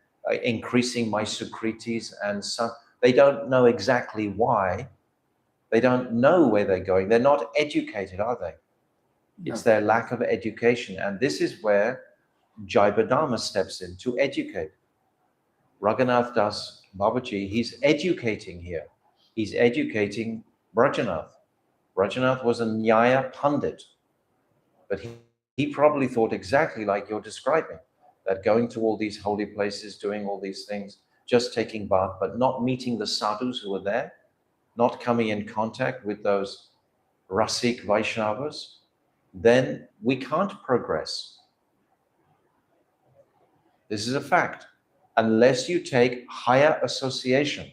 increasing my sukritis, and so they don't know exactly why. They don't know where they're going. They're not educated, are they? It's their lack of education. And this is where Jaiva-Dharma steps in to educate. Raghunath Das Babaji, he's educating here. He's educating Brajanath. Brajanath was a Nyaya Pandit, but he probably thought exactly like you're describing, that going to all these holy places, doing all these things, just taking bath, but not meeting the sadhus who are there, not coming in contact with those Rasik Vaishnavas, then we can't progress. This is a fact. Unless you take higher association.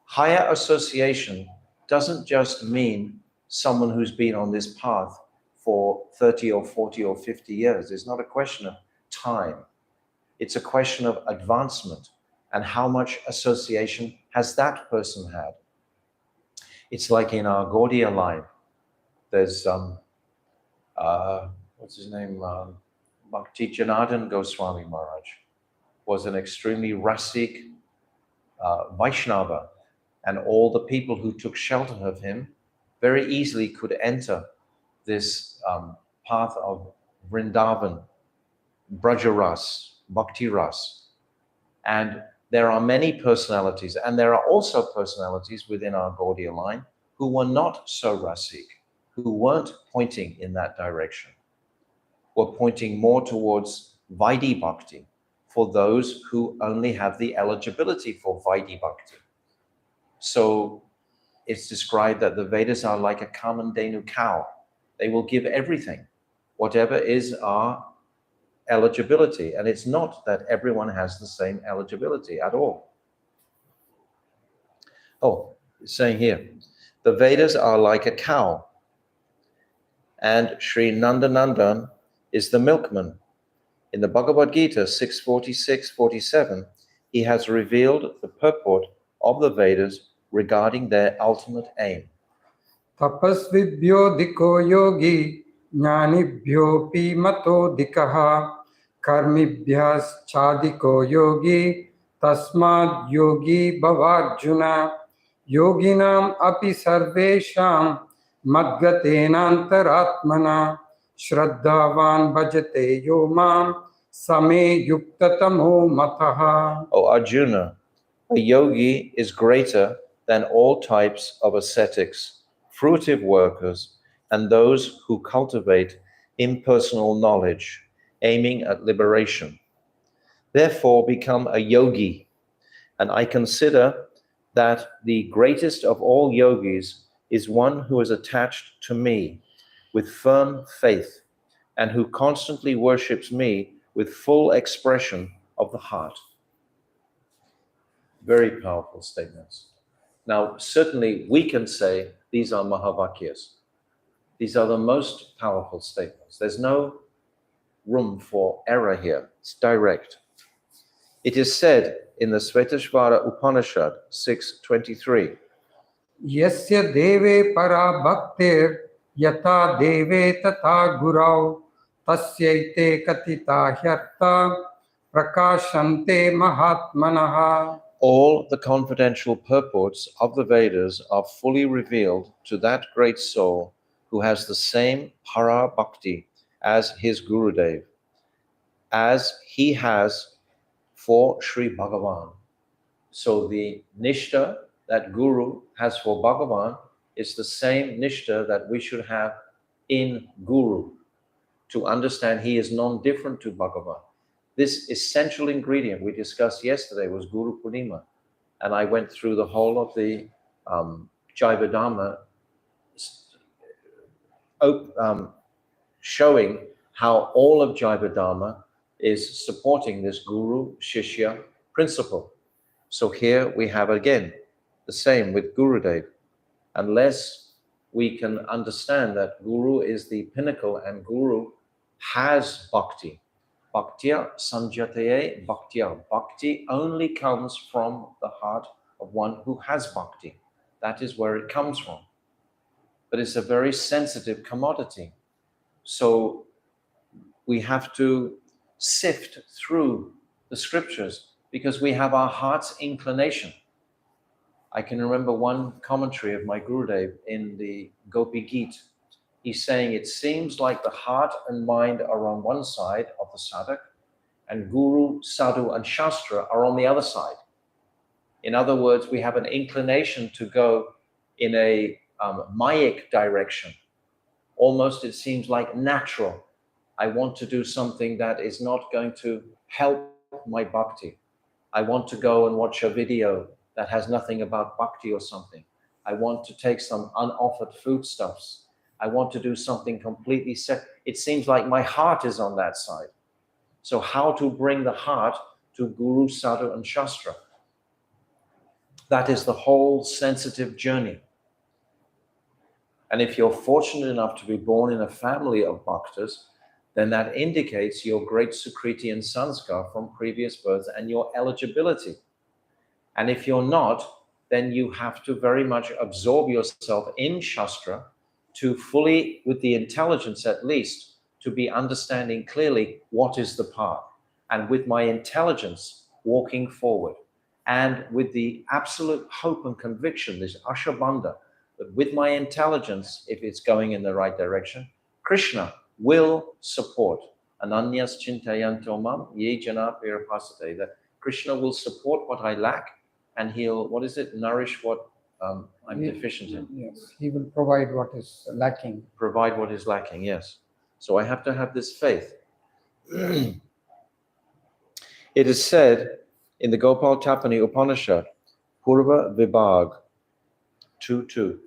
Higher association doesn't just mean someone who's been on this path for 30 or 40 or 50 years. It's not a question of time. It's a question of advancement and how much association has that person had. It's like in our Gaudiya line, there's, what's his name? Bhakti Janardhan Goswami Maharaj was an extremely Rasik Vaishnava, and all the people who took shelter of him very easily could enter this path of Vrindavan, Brajaras, Bhakti Ras. And there are many personalities, and there are also personalities within our Gaudiya line who were not so Rasik, who weren't pointing in that direction, were pointing more towards Vaidhi Bhakti, for those who only have the eligibility for Vaidhi Bhakti. So it's described that the Vedas are like a Kamandenu cow. They will give everything, whatever is our eligibility. And it's not that everyone has the same eligibility at all. Oh, it's saying here, the Vedas are like a cow, and Sri Nandanandan is the milkman. In the Bhagavad Gita 6:46-47, he has revealed the purport of the Vedas regarding their ultimate aim. Tapasvibhyo diko yogi jnanibhyo pi mato dikaha karmibhyas chadiko yogi tasmad yogi bhavarjuna yoginam api sarvesham madgatenantaratmana shraddhavan bhajate yomam same yuktatamo mataha. O Arjuna, a yogi is greater than all types of ascetics, fruitive workers, and those who cultivate impersonal knowledge, aiming at liberation. Therefore, become a yogi, and I consider that the greatest of all yogis is one who is attached to me with firm faith, and who constantly worships me with full expression of the heart. Very powerful statements. Now, certainly we can say these are Mahavakyas. These are the most powerful statements. There's no room for error here. It's direct. It is said in the Svetashvara Upanishad 6:23, Yasya deve para bhaktir yata deve tata gurau tasyaite katita hyarta prakashante mahatmanaha. all the confidential purports of the Vedas are fully revealed to that great soul who has the same para bhakti as his Gurudev, as he has for Sri Bhagavan. So the nishta that Guru has for Bhagavan is the same nishta that we should have in Guru, to understand he is non-different to Bhagavan. This essential ingredient we discussed yesterday was Guru Purnima, and I went through the whole of the Jaiva-Dharma, showing how all of Jaiva-Dharma is supporting this Guru-Shishya principle. So here we have again the same with Gurudev. Unless we can understand that Guru is the pinnacle and Guru has bhakti, Bhaktya sanjataye bhaktya. Bhakti only comes from the heart of one who has bhakti. That is where it comes from. But it's a very sensitive commodity. So we have to sift through the scriptures because we have our heart's inclination. I can remember one commentary of my Gurudev in the Gopi Geet. He's saying it seems like the heart and mind are on one side of the sadhak, and Guru, Sadhu, and Shastra are on the other side. In other words, we have an inclination to go in a mayic direction. Almost it seems like natural. I want to do something that is not going to help my bhakti. I want to go and watch a video that has nothing about bhakti or something. I want to take some unoffered foodstuffs. I want to do something completely set. It seems like my heart is on that side. So how to bring the heart to Guru, Sadhu, and Shastra? That is the whole sensitive journey. And if you're fortunate enough to be born in a family of bhaktas, then that indicates your great Sukriti and Sanskar from previous births and your eligibility. And if you're not, then you have to very much absorb yourself in Shastra to fully, with the intelligence at least, to be understanding clearly what is the path. And with my intelligence walking forward, and with the absolute hope and conviction, this Ashabandha, that with my intelligence, if it's going in the right direction, Krishna will support. Ananyas chintayanto mam ye jana pirapasate, that Krishna will support what I lack, and he'll, what is it, nourish what I'm deficient in. Yes, he will provide what is lacking. Provide what is lacking, yes. So I have to have this faith. It is said in the Gopal Tapani Upanishad, Purva Vibhag 2.2.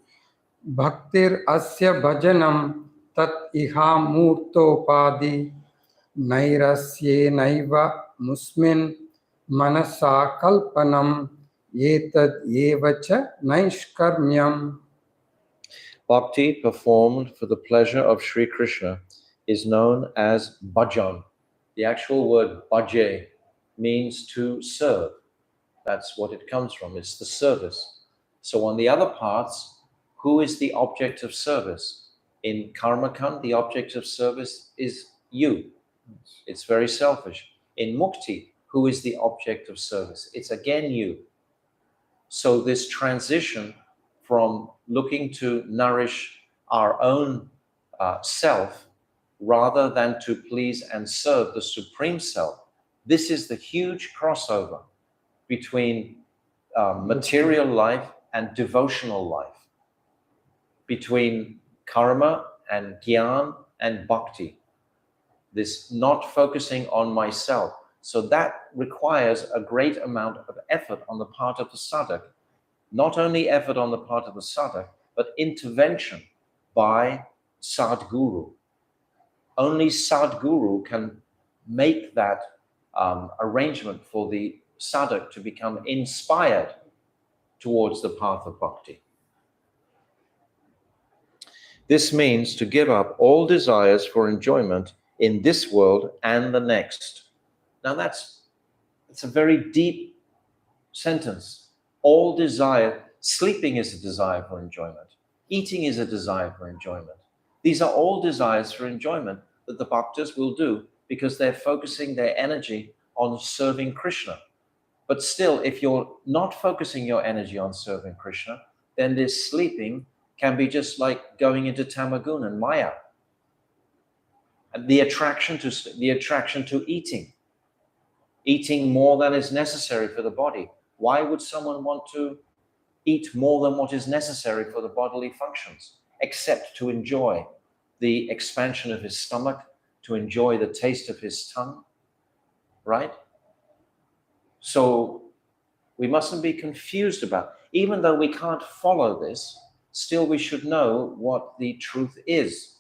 Bhaktir asya bhajanam tat iha murtopadi nairasye naiva musmin manasa kalpanam etad evacha naishkarmyam. Bhakti performed for the pleasure of Sri Krishna is known as bhajan. The actual word bhaje means to serve. That's what it comes from. It's the service. So on the other parts, who is the object of service? In Karmakand, the object of service is you. It's very selfish. In Mukti, who is the object of service? It's again you. So this transition from looking to nourish our own self rather than to please and serve the Supreme Self, this is the huge crossover between material life and devotional life, between karma and jnana and bhakti, this not focusing on myself. So that requires a great amount of effort on the part of the sadhak. Not only effort on the part of the sadhak, but intervention by Sadguru. Only Sadguru can make that arrangement for the sadhak to become inspired towards the path of bhakti. This means to give up all desires for enjoyment in this world and the next. Now it's a very deep sentence. All desire, sleeping is a desire for enjoyment. Eating is a desire for enjoyment. These are all desires for enjoyment that the bhaktas will do because they're focusing their energy on serving Krishna. But still, if you're not focusing your energy on serving Krishna, then this sleeping can be just like going into Tamagun and Maya. And the attraction to eating more than is necessary for the body. Why would someone want to eat more than what is necessary for the bodily functions, except to enjoy the expansion of his stomach, to enjoy the taste of his tongue, right? So we mustn't be confused about, even though we can't follow this, still we should know what the truth is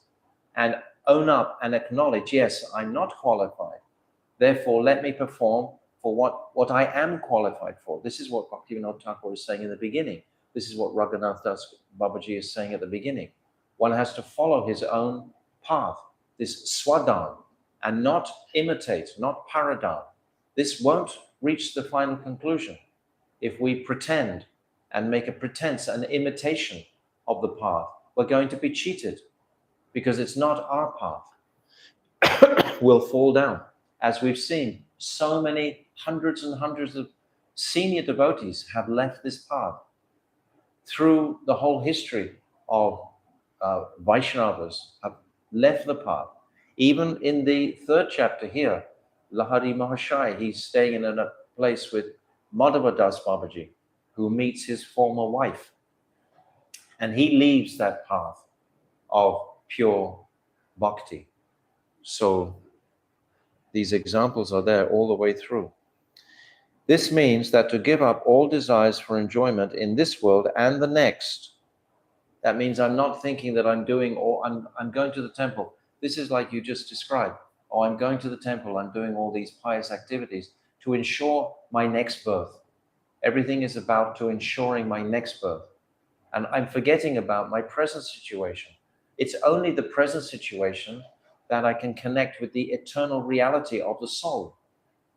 and own up and acknowledge, yes, I'm not qualified. Therefore, let me perform for what I am qualified for. This is what Bhaktivinoda Thakur is saying in the beginning. This is what Raghunath Das Babaji is saying at the beginning. One has to follow his own path, this swadhan, and not imitate, not paradhan. This won't reach the final conclusion if we pretend and make a pretense, an imitation of the path. We're going to be cheated because it's not our path. We'll fall down. As we've seen, so many hundreds and hundreds of senior devotees have left this path. Through the whole history of Vaishnavas have left the path. Even in the third chapter here, Lahari Mahashai, he's staying in a place with Madhava Das Babaji, who meets his former wife. And he leaves that path of pure bhakti. So these examples are there all the way through. This means that to give up all desires for enjoyment in this world and the next, that means I'm not thinking that I'm doing, or I'm going to the temple. This is like you just described. Oh, I'm going to the temple, I'm doing all these pious activities to ensure my next birth. Everything is about to ensuring my next birth. And I'm forgetting about my present situation. It's only the present situation that I can connect with the eternal reality of the soul.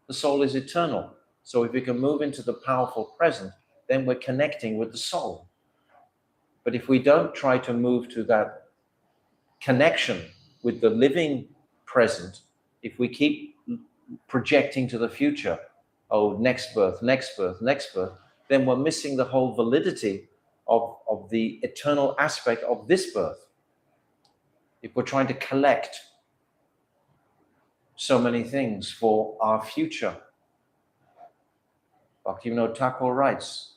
The soul is eternal. So if we can move into the powerful present, then we're connecting with the soul. But if we don't try to move to that connection with the living present, if we keep projecting to the future, oh, next birth, next birth, next birth, then we're missing the whole validity of the eternal aspect of this birth. If we're trying to collect so many things for our future, Bhaktivinoda Thakur writes,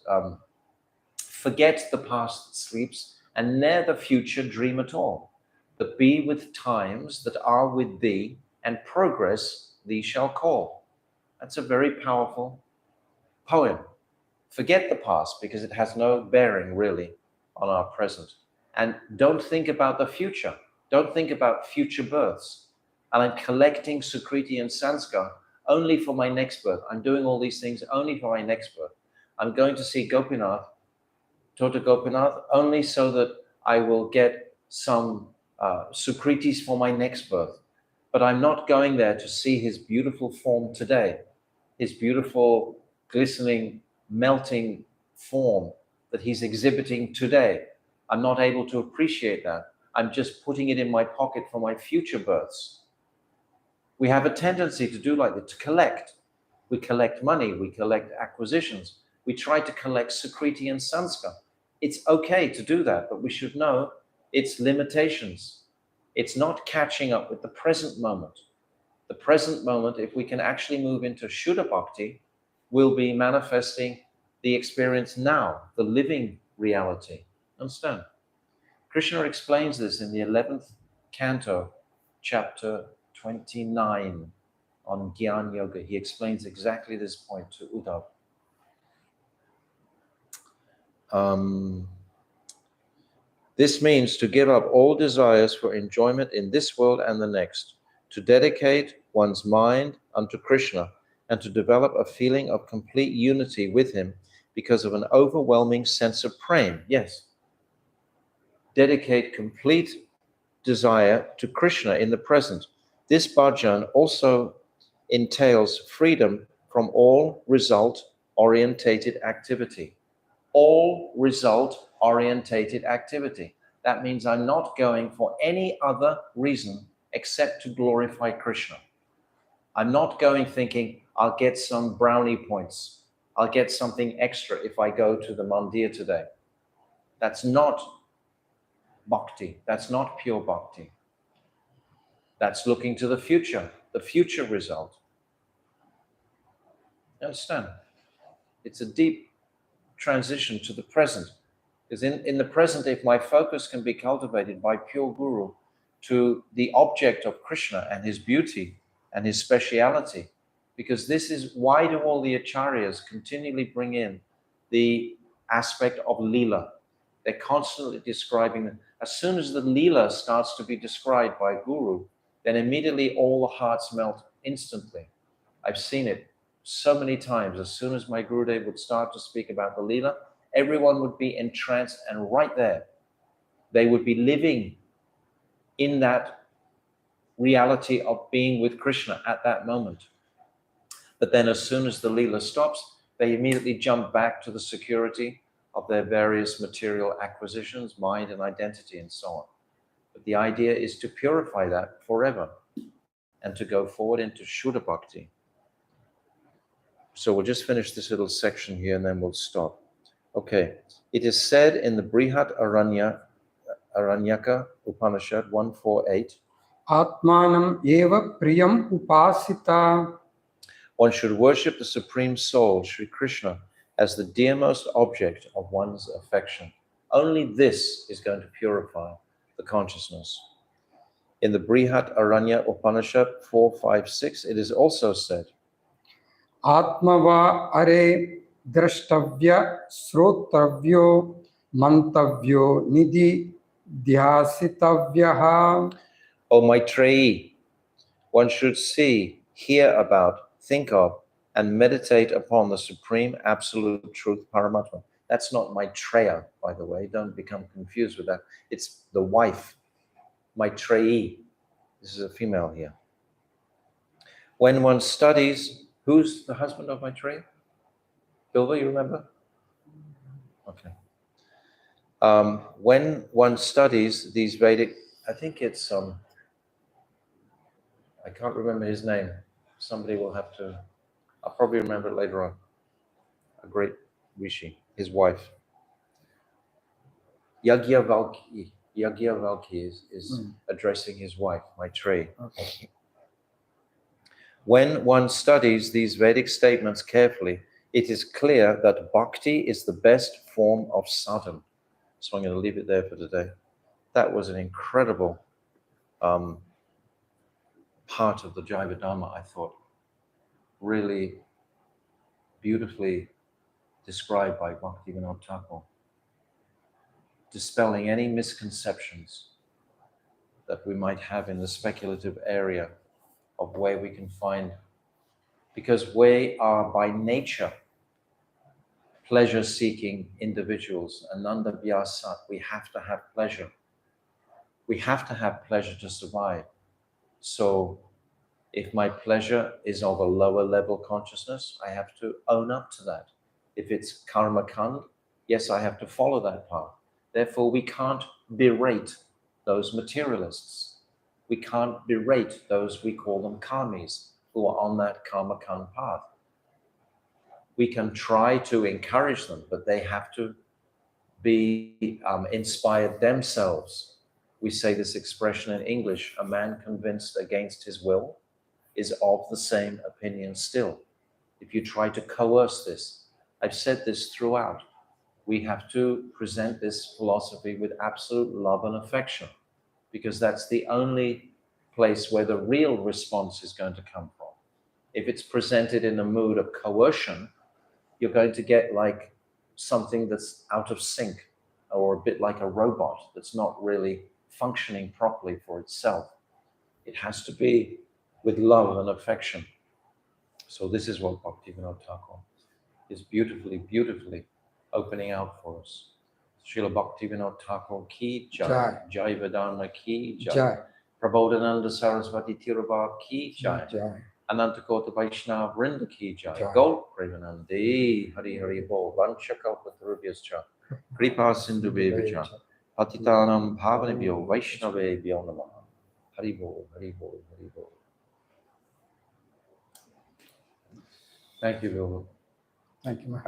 forget the past that sleeps, and ne'er the future dream at all. But be with times that are with thee, and progress thee shall call. That's a very powerful poem. Forget the past because it has no bearing really on our present. And don't think about the future. Don't think about future births. And I'm collecting Sukriti and Sanskar only for my next birth. I'm doing all these things only for my next birth. I'm going to see Gopinath, Tota Gopinath, only so that I will get some Sukritis for my next birth. But I'm not going there to see his beautiful form today, his beautiful, glistening, melting form that he's exhibiting today. I'm not able to appreciate that. I'm just putting it in my pocket for my future births. We have a tendency to do like that, to collect. We collect money, we collect acquisitions. We try to collect Sukriti and Sanskar. It's okay to do that, but we should know its limitations. It's not catching up with the present moment. The present moment, if we can actually move into Shuddha Bhakti, will be manifesting the experience now, the living reality. Understand? Krishna explains this in the 11th canto, chapter 29 on Gyan Yoga. He explains exactly this point to Uddhava. This means to give up all desires for enjoyment in this world and the next, to dedicate one's mind unto Krishna, and to develop a feeling of complete unity with him because of an overwhelming sense of prema. Yes. Dedicate complete desire to Krishna in the present. This bhajan also entails freedom from all result-orientated activity. All result-orientated activity. That means I'm not going for any other reason except to glorify Krishna. I'm not going thinking, I'll get some brownie points. I'll get something extra if I go to the mandir today. That's not bhakti. That's not pure bhakti. That's looking to the future result. You understand? It's a deep transition to the present. Because in the present, if my focus can be cultivated by pure guru to the object of Krishna and his beauty and his speciality, because this is why do all the acharyas continually bring in the aspect of lila. They're constantly describing them. As soon as the lila starts to be described by guru, then immediately all the hearts melt instantly. I've seen it so many times. As soon as my Gurudev would start to speak about the lila, everyone would be entranced, and right there, they would be living in that reality of being with Krishna at that moment. But then as soon as the lila stops, they immediately jump back to the security of their various material acquisitions, mind and identity, and so on. But the idea is to purify that forever and to go forward into Shuddha Bhakti. So we'll just finish this little section here and then we'll stop. Okay, it is said in the Brihat Aranyaka Upanishad 148, Atmanam eva priyam upasita. One should worship the Supreme Soul, Sri Krishna, as the dearmost object of one's affection. Only this is going to purify the consciousness. In the Brihat Aranya Upanishad 456, it is also said, Atmava are drashtavya srotavyo mantavyo nidhi dhyasitavyaha. O Maitreyi, one should see, hear about, think of, and meditate upon the Supreme Absolute Truth Paramatma. That's not Maitreya, by the way. Don't become confused with that. It's the wife, Maitreyi. This is a female here. When one studies, who's the husband of my tree? Bilva, you remember? Okay. When one studies these Vedic, I think it's I can't remember his name. Somebody will have to. I'll probably remember it later on. A great rishi, his wife. Yagyavalkya is addressing his wife, Maitreyi. Okay. When one studies these Vedic statements carefully, it is clear that bhakti is the best form of sadhana. So I'm going to leave it there for today. That was an incredible part of the Jaiva-Dharma, I thought. Really beautifully described by Bhaktivinoda Thakur. Dispelling any misconceptions that we might have in the speculative area of where we can find, because we are by nature pleasure-seeking individuals. Ananda Vyasat, we have to have pleasure. We have to have pleasure to survive. So if my pleasure is of a lower level consciousness, I have to own up to that. If it's karma kand, yes, I have to follow that path. Therefore, we can't berate those materialists. We can't berate those, we call them karmis, who are on that karma kand path. We can try to encourage them, but they have to be inspired themselves. We say this expression in English: a man convinced against his will is of the same opinion still. If you try to coerce this, I've said this throughout, we have to present this philosophy with absolute love and affection, because that's the only place where the real response is going to come from. If it's presented in a mood of coercion, you're going to get like something that's out of sync, or a bit like a robot that's not really functioning properly for itself. It has to be with love and affection. So this is what Bhaktivinoda Thakur is beautifully, beautifully opening out for us. Srila Bhaktivinoda Thakur ki jai, Jaiva-Dharma ki jai, Prabodhananda Saraswati Tirabha ki jai, Anantakota Vaishnava Vrinda ki jai, Gaur Premanandi, Hari Hari Bol, Vanchakalpatarubhyascha, Kripa Sindhu Bevacha, Patitanam Bhavanibhyo Vaishnavebhyo Namaha. Hari Bol, Hari Bol, Hari Bol. Thank you, Vilma. Thank you, Maharaj.